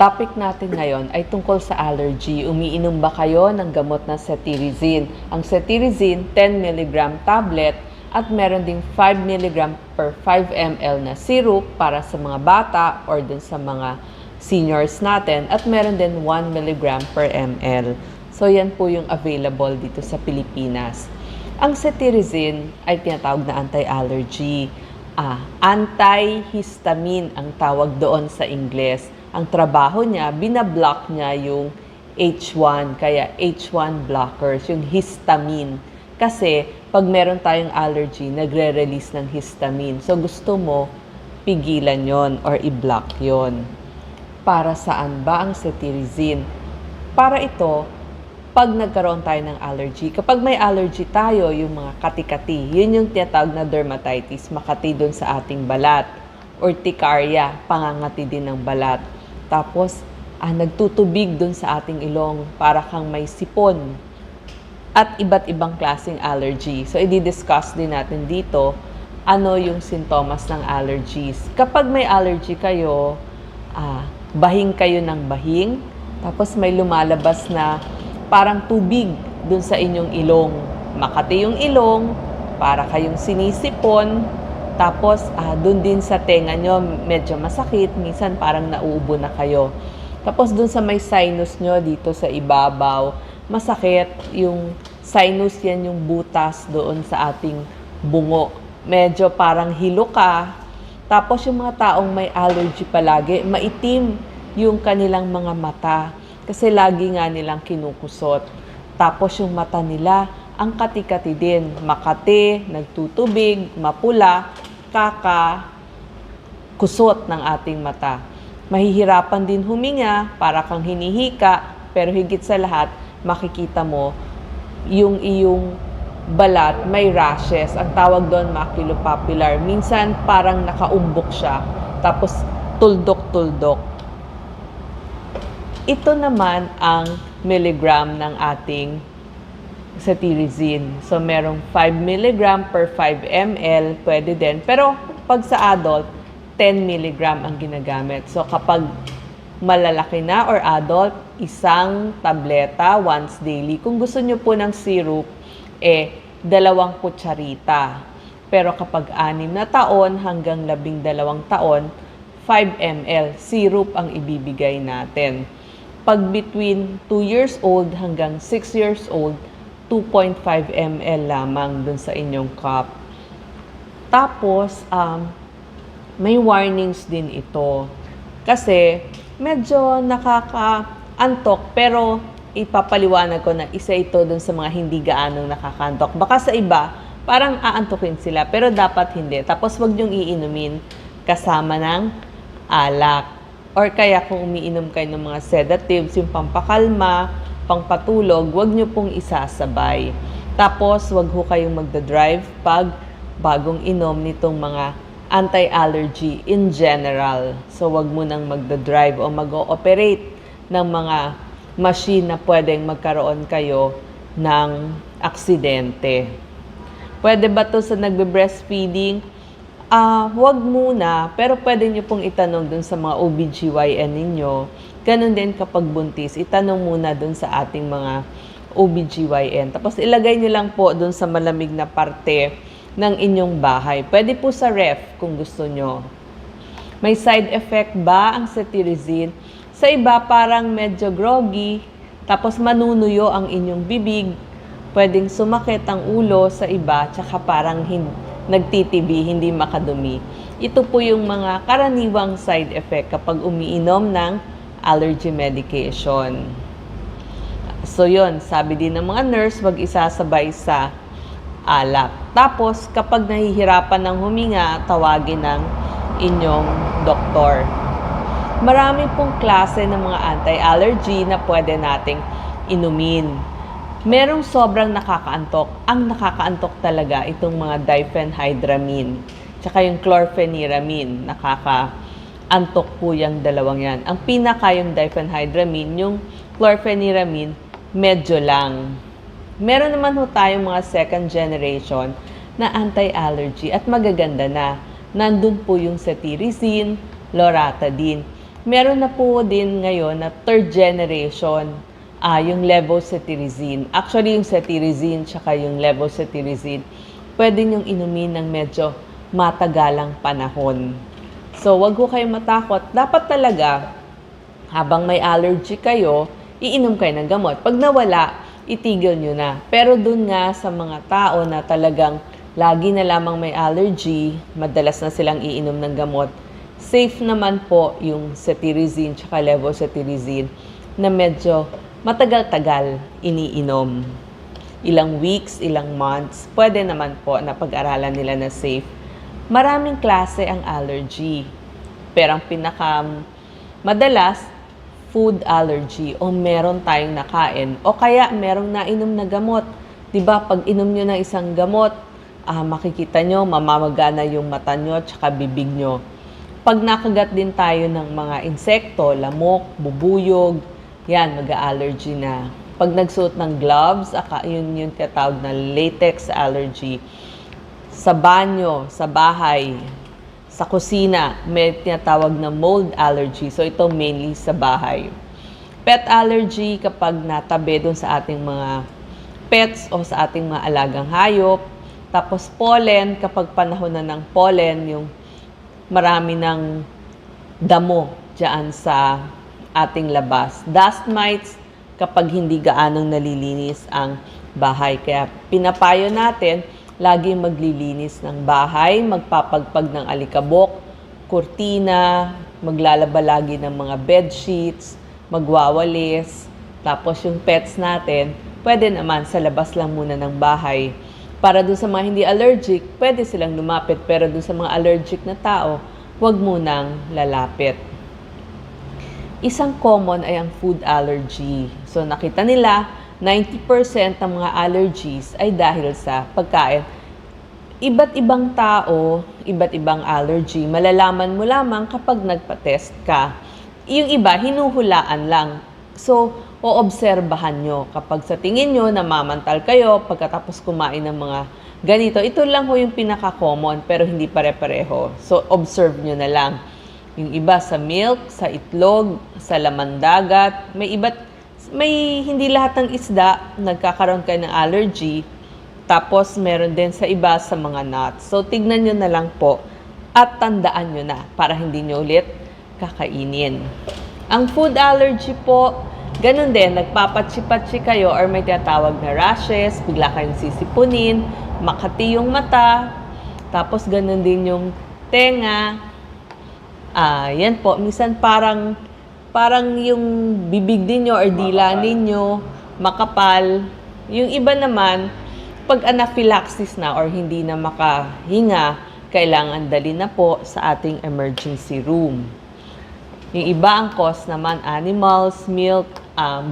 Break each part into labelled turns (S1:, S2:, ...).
S1: Topic natin ngayon ay tungkol sa allergy. Umiinom ba kayo ng gamot na cetirizine? Ang cetirizine, 10 mg tablet at meron ding 5 mg per 5 ml na syrup para sa mga bata or din sa mga seniors natin at meron din 1 mg per ml. So yan po yung available dito sa Pilipinas. Ang cetirizine ay tinatawag na anti-allergy. Antihistamine ang tawag doon sa Ingles. Ang trabaho niya, binablock niya yung H1, kaya H1 blockers, yung histamine. Kasi pag meron tayong allergy, nagre-release ng histamine. So gusto mo, pigilan yon or i-block yon. Para saan ba ang cetirizine? Para ito, pag nagkaroon tayo ng allergy, kapag may allergy tayo, yung mga kati-kati, yun yung tinatawag na dermatitis, makati doon sa ating balat. Urticaria, pangangati din ng balat. Tapos, nagtutubig doon sa ating ilong para kang may sipon. At iba't ibang klaseng allergy. So, i-discuss din natin dito ano yung sintomas ng allergies. Kapag may allergy kayo, bahing kayo ng bahing, tapos may lumalabas na parang tubig dun sa inyong ilong. Makati yung ilong, para kayong sinisipon, tapos dun din sa tenga nyo, medyo masakit, minsan parang nauubo na kayo. Tapos dun sa may sinus nyo, dito sa ibabaw, masakit yung sinus, yan yung butas doon sa ating bungo. Medyo parang hilo ka. Tapos yung mga taong may allergy palagi, maitim yung kanilang mga mata. Kasi lagi nga nilang kinukusot. Tapos yung mata nila, ang kati-kati din. Makati, nagtutubig, mapula, kusot ng ating mata. Mahihirapan din huminga, para kang hinihika, pero higit sa lahat, makikita mo yung iyong balat, may rashes. Ang tawag doon, maculopapular. Minsan parang nakaumbok siya, tapos tuldok-tuldok. Ito naman ang milligram ng ating cetirizine. So, merong 5 mg per 5 ml, pwede din. Pero, pag sa adult, 10 mg ang ginagamit. So, kapag malalaki na or adult, isang tableta once daily. Kung gusto nyo po ng syrup, 2 kutsarita. Pero kapag 6 na taon hanggang 12 taon, 5 ml syrup ang ibibigay natin. Pag between 2 years old hanggang 6 years old, 2.5 ml lamang dun sa inyong cup. Tapos, may warnings din ito. Kasi, medyo nakakaantok, pero ipapaliwanag ko na isa ito dun sa mga hindi gaanong nakakantok. Baka sa iba, parang aantukin sila, pero dapat hindi. Tapos, wag niyong iinumin kasama ng alak. Or kaya kung umiinom kayo ng mga sedatives, yung pampakalma, pangpatulog, wag nyo pong isasabay. Tapos, wag ho kayong magdadrive pag bagong inom nitong mga anti-allergy in general. So, wag mo nang magdadrive o mag-ooperate ng mga machine na pwedeng magkaroon kayo ng aksidente. Pwede ba to sa nagbe-breastfeeding? Wag muna, pero pwede nyo pong itanong dun sa mga OBGYN ninyo. Ganun din kapag buntis, itanong muna dun sa ating mga OBGYN. Tapos ilagay nyo lang po dun sa malamig na parte ng inyong bahay. Pwede po sa ref kung gusto nyo. May side effect ba ang cetirizine? Sa iba parang medyo groggy, tapos manunuyo ang inyong bibig. Pwedeng sumakit ang ulo sa iba, tsaka parang nagtitibi, hindi makadumi. Ito po yung mga karaniwang side effect kapag umiinom ng allergy medication. So yun, sabi din ng mga nurse, wag isasabay sa alak. Tapos, kapag nahihirapan ng huminga, tawagin ng inyong doktor. Marami pong klase ng mga anti-allergy na pwede nating inumin. Merong sobrang nakakaantok. Ang nakakaantok talaga itong mga diphenhydramine. Tsaka yung chlorpheniramine, nakakaantok po yung dalawang yan. Ang pinaka yung diphenhydramine, yung chlorpheniramine, medyo lang. Meron naman ho tayong mga second generation na anti-allergy at magaganda na. Nandun po yung cetirizine, loratadine. Meron na po din ngayon na third generation yung levocetirizine. Actually, yung cetirizine tsaka yung levocetirizine, pwede niyong inumin ng medyo matagalang panahon. So, wag ko kayong matakot. Dapat talaga, habang may allergy kayo, iinom kayo ng gamot. Pag nawala, itigil nyo na. Pero dun nga sa mga tao na talagang lagi na lamang may allergy, madalas na silang iinom ng gamot, safe naman po yung cetirizine tsaka levocetirizine na medyo matagal-tagal iniinom. Ilang weeks, ilang months, pwede naman po na pag-aralan nila na safe. Maraming klase ang allergy. Pero ang madalas, food allergy o meron tayong nakain o kaya merong nainom na gamot. 'Di ba pag inom nyo ng isang gamot, makikita nyo mamamagana yung mata nyo at bibig nyo. Pag nakagat din tayo ng mga insekto, lamok, bubuyog, yan, mag-allergy na. Pag nagsuot ng gloves, yun yung tinatawag na latex allergy. Sa banyo, sa bahay, sa kusina, may tinatawag na mold allergy. So, ito mainly sa bahay. Pet allergy kapag natabi doon sa ating mga pets o sa ating mga alagang hayop. Tapos pollen, kapag panahon na ng pollen, yung marami ng damo dyan sa ating labas. Dust mites, kapag hindi gaanong nalilinis ang bahay. Kaya pinapayo natin, lagi maglilinis ng bahay, magpapagpag ng alikabok, kurtina, maglalaba lagi ng mga bed sheets, magwawalis. Tapos yung pets natin, pwede naman sa labas lang muna ng bahay. Para dun sa mga hindi allergic, pwede silang lumapit. Pero dun sa mga allergic na tao, huwag munang lalapit. Isang common ay ang food allergy. So nakita nila, 90% ng mga allergies ay dahil sa pagkain. Iba't ibang tao, iba't ibang allergy. Malalaman mo lamang kapag nagpa-test ka. Yung iba, hinuhulaan lang. So, oobserbahan nyo. Kapag sa tingin nyo, namamantal kayo, pagkatapos kumain ng mga ganito, ito lang ho yung pinaka-common, pero hindi pare-pareho. So, observe nyo na lang. Yung iba sa milk, sa itlog, sa laman dagat, may hindi lahat ng isda nagkakaroon kayo ng allergy. Tapos meron din sa iba sa mga nuts. So tignan nyo na lang po at tandaan nyo na para hindi nyo ulit kakainin. Ang food allergy po, ganun din, nagpapatsi-patsi kayo or may tinatawag na rashes, bigla kayong sisipunin, makati yung mata, tapos ganun din yung tenga. Yan po, minsan parang yung bibig ninyo or dila ninyo makapal. Yung iba naman, pag anaphylaxis na or hindi na makahinga, kailangan dali na po sa ating emergency room. Yung iba ang cause naman, animals, milk,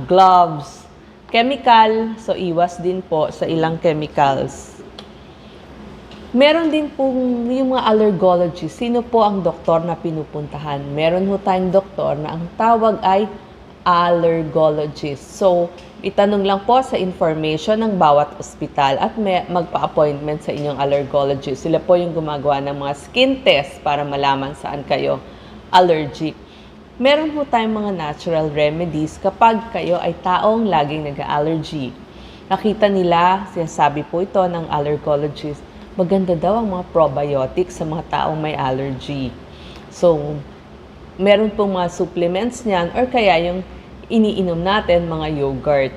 S1: gloves, chemical. So, iwas din po sa ilang chemicals. Meron din pong yung mga allergologist. Sino po ang doktor na pinupuntahan? Meron ho tayong doktor na ang tawag ay allergologist. So, itanong lang po sa information ng bawat ospital at magpa-appointment sa inyong allergologist. Sila po yung gumagawa ng mga skin test para malaman saan kayo allergic. Meron po tayong mga natural remedies kapag kayo ay taong laging nag-allergy. Nakita nila, sinasabi po ito ng allergologist, maganda daw ang mga probiotics sa mga taong may allergy. So, meron pong mga supplements niyan or kaya yung iniinom natin, mga yogurt.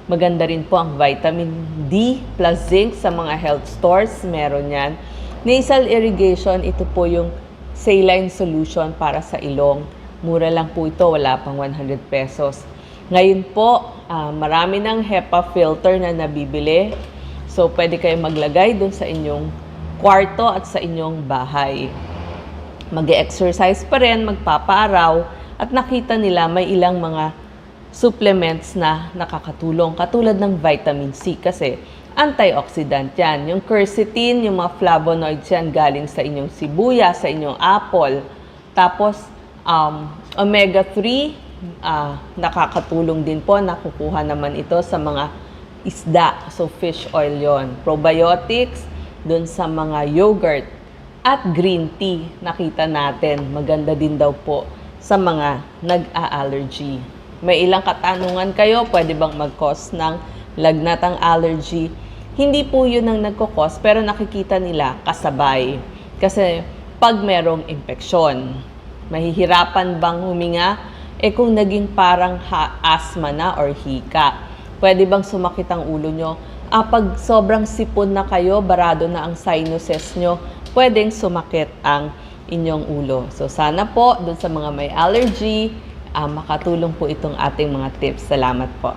S1: Maganda rin po ang vitamin D plus zinc sa mga health stores. Meron yan. Nasal irrigation, ito po yung saline solution para sa ilong. Mura lang po ito, wala pang 100 pesos. Ngayon po, marami ng HEPA filter na nabibili. So, pwede kayong maglagay dun sa inyong kwarto at sa inyong bahay. Mag-exercise pa rin, magpapaaraw, at nakita nila may ilang mga supplements na nakakatulong. Katulad ng vitamin C kasi antioxidant yan. Yung quercetin, yung mga flavonoids yan galing sa inyong sibuyas, sa inyong apple. Tapos, omega-3, nakakatulong din po. Nakukuha naman ito sa mga isda. So, fish oil yon. Probiotics, dun sa mga yogurt. At green tea, nakita natin, maganda din daw po sa mga nag-a-allergy. May ilang katanungan kayo, pwede bang mag-cause ng lagnatang allergy? Hindi po yun ang nagkukos, pero nakikita nila kasabay. Kasi pag merong impeksyon, mahihirapan bang huminga? Kung naging parang asthma na or hika, pwede bang sumakit ang ulo nyo? Pag sobrang sipon na kayo, barado na ang sinuses nyo, pwedeng sumakit ang inyong ulo. So sana po, dun sa mga may allergy, makatulong po itong ating mga tips. Salamat po.